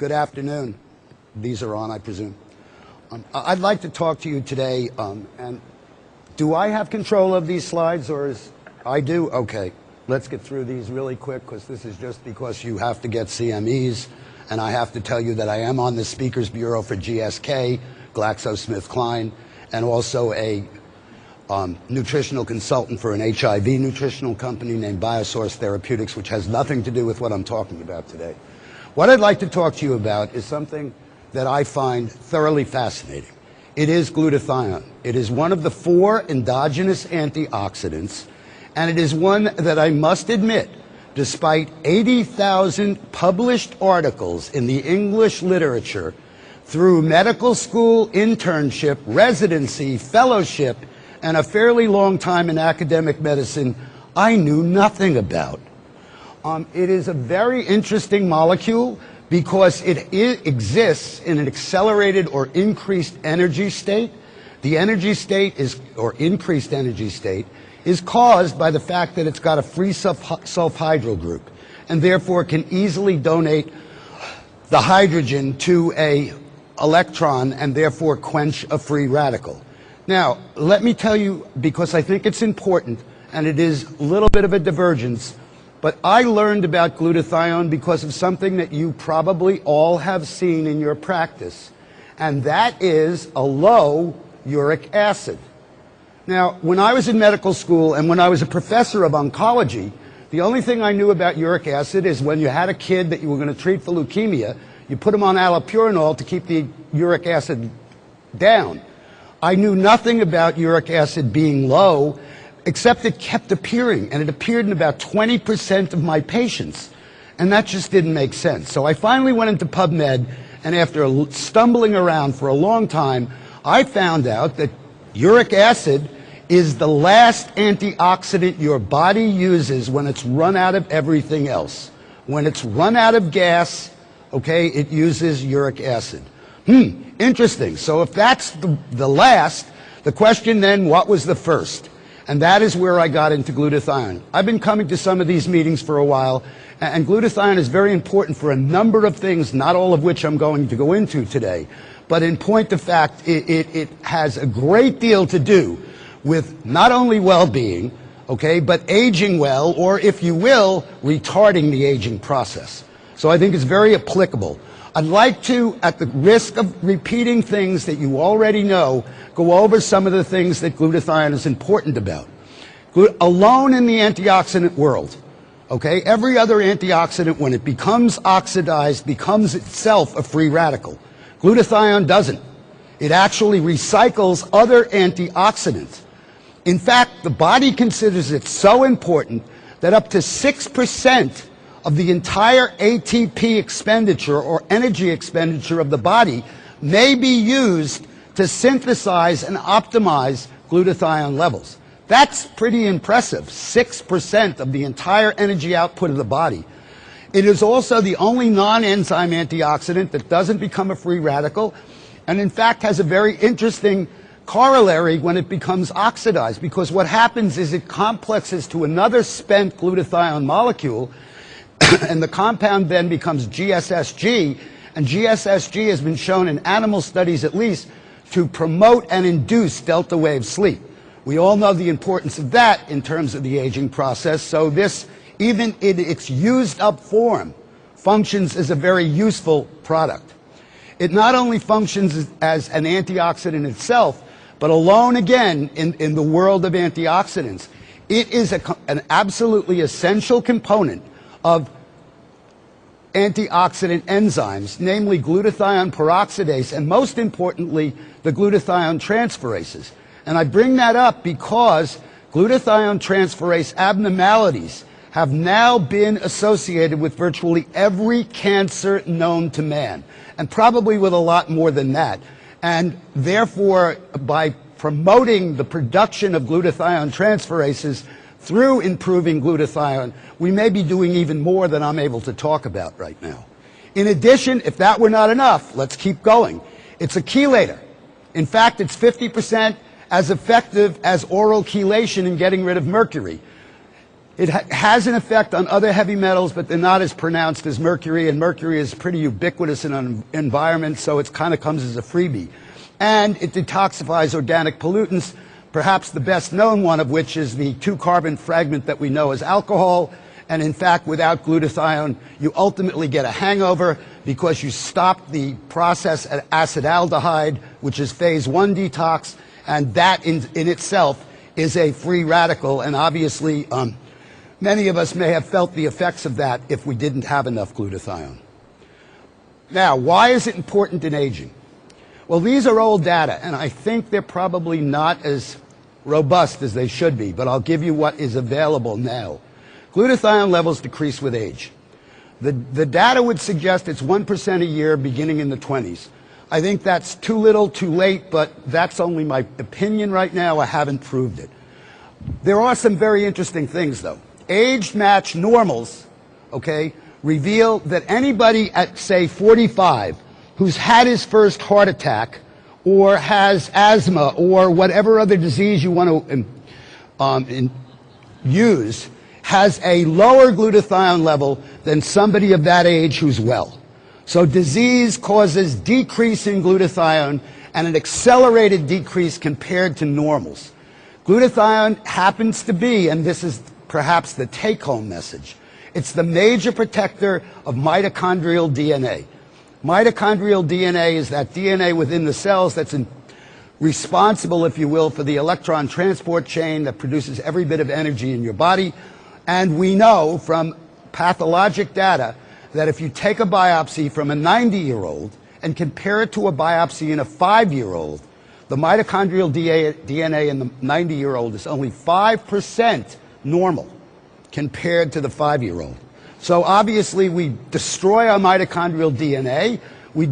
Good afternoon. These are on, I presume. I'd like to talk to you today, and do I have control of these slides, or is I do? Okay. Let's get through these really quick, because this is just because you have to get CMEs, and I have to tell you that I am on the Speakers Bureau for GSK, GlaxoSmithKline, and also a nutritional consultant for an HIV nutritional company named Biosource Therapeutics, which has nothing to do with what I'm talking about today. What I'd like to talk to you about is something that I find thoroughly fascinating. It is glutathione. It is one of the 4 endogenous antioxidants, and it is one that I must admit, despite 80,000 published articles in the English literature, through medical school, internship, residency, fellowship, and a fairly long time in academic medicine, I knew nothing about. It is a very interesting molecule because it exists in an accelerated or increased energy state. The energy state or increased energy state is caused by the fact that it's got a free sulfhydryl group, and therefore can easily donate the hydrogen to a electron and therefore quench a free radical. Now, let me tell you, because I think it's important, and it is a little bit of a divergence, but I learned about glutathione because of something that you probably all have seen in your practice, and that is a low uric acid. Now, when I was in medical school and when I was a professor of oncology, the only thing I knew about uric acid is when you had a kid that you were going to treat for leukemia, you put him on allopurinol to keep the uric acid down. I knew nothing about uric acid being low, except it kept appearing, and it appeared in about 20% of my patients, and that just didn't make sense. So I finally went into PubMed, and after stumbling around for a long time, I found out that uric acid is the last antioxidant your body uses when it's run out of everything else. When it's run out of gas, okay, it uses uric acid. Interesting. So if that's the last, the question then, what was the first? And that is where I got into glutathione. I've been coming to some of these meetings for a while, and glutathione is very important for a number of things, not all of which I'm going to go into today. But in point of fact, it has a great deal to do with not only well-being, okay, but aging well, or if you will, retarding the aging process. So I think it's very applicable. I'd like to, at the risk of repeating things that you already know, go over some of the things that glutathione is important about. Alone in the antioxidant world, okay, every other antioxidant, when it becomes oxidized, becomes itself a free radical. Glutathione doesn't. It actually recycles other antioxidants. In fact, the body considers it so important that up to 6% of the entire ATP expenditure or energy expenditure of the body may be used to synthesize and optimize glutathione levels. That's pretty impressive, 6% of the entire energy output of the body. It is also the only non-enzyme antioxidant that doesn't become a free radical, and in fact has a very interesting corollary when it becomes oxidized, because what happens is it complexes to another spent glutathione molecule, and the compound then becomes GSSG, and GSSG has been shown in animal studies at least to promote and induce delta wave sleep. We all know the importance of that in terms of the aging process, so this, even in its used up form, functions as a very useful product. It not only functions as an antioxidant itself, but alone again in the world of antioxidants, it is an absolutely essential component of antioxidant enzymes, namely glutathione peroxidase, and most importantly, the glutathione transferases. And I bring that up because glutathione transferase abnormalities have now been associated with virtually every cancer known to man, and probably with a lot more than that. And therefore, by promoting the production of glutathione transferases through improving glutathione, we may be doing even more than I'm able to talk about right now. In addition, if that were not enough, let's keep going. It's a chelator. In fact, it's 50% as effective as oral chelation in getting rid of mercury. It has an effect on other heavy metals, but they're not as pronounced as mercury, and mercury is pretty ubiquitous in an environment, so it kind of comes as a freebie. And it detoxifies organic pollutants, perhaps the best known one of which is the 2-carbon fragment that we know as alcohol. And in fact, without glutathione, you ultimately get a hangover because you stop the process at acetaldehyde, which is phase 1 detox, and that in itself is a free radical, and obviously many of us may have felt the effects of that if we didn't have enough glutathione. Now, why is it important in aging? Well, these are old data, and I think they're probably not as robust as they should be, but I'll give you what is available now. Glutathione levels decrease with age. The data would suggest it's 1% a year beginning in the 20s. I think that's too little, too late, but that's only my opinion right now. I haven't proved it. There are some very interesting things, though. Age-matched normals, okay, reveal that anybody at, say, 45 who's had his first heart attack or has asthma or whatever other disease you want to use has a lower glutathione level than somebody of that age who's well. So disease causes decrease in glutathione and an accelerated decrease compared to normals. Glutathione happens to be, and this is perhaps the take-home message, it's the major protector of mitochondrial DNA. Mitochondrial DNA is that DNA within the cells that's responsible, if you will, for the electron transport chain that produces every bit of energy in your body. And we know from pathologic data that if you take a biopsy from a 90-year-old and compare it to a biopsy in a 5-year-old, the mitochondrial DNA in the 90-year-old is only 5% normal compared to the 5-year-old. So obviously we destroy our mitochondrial DNA. We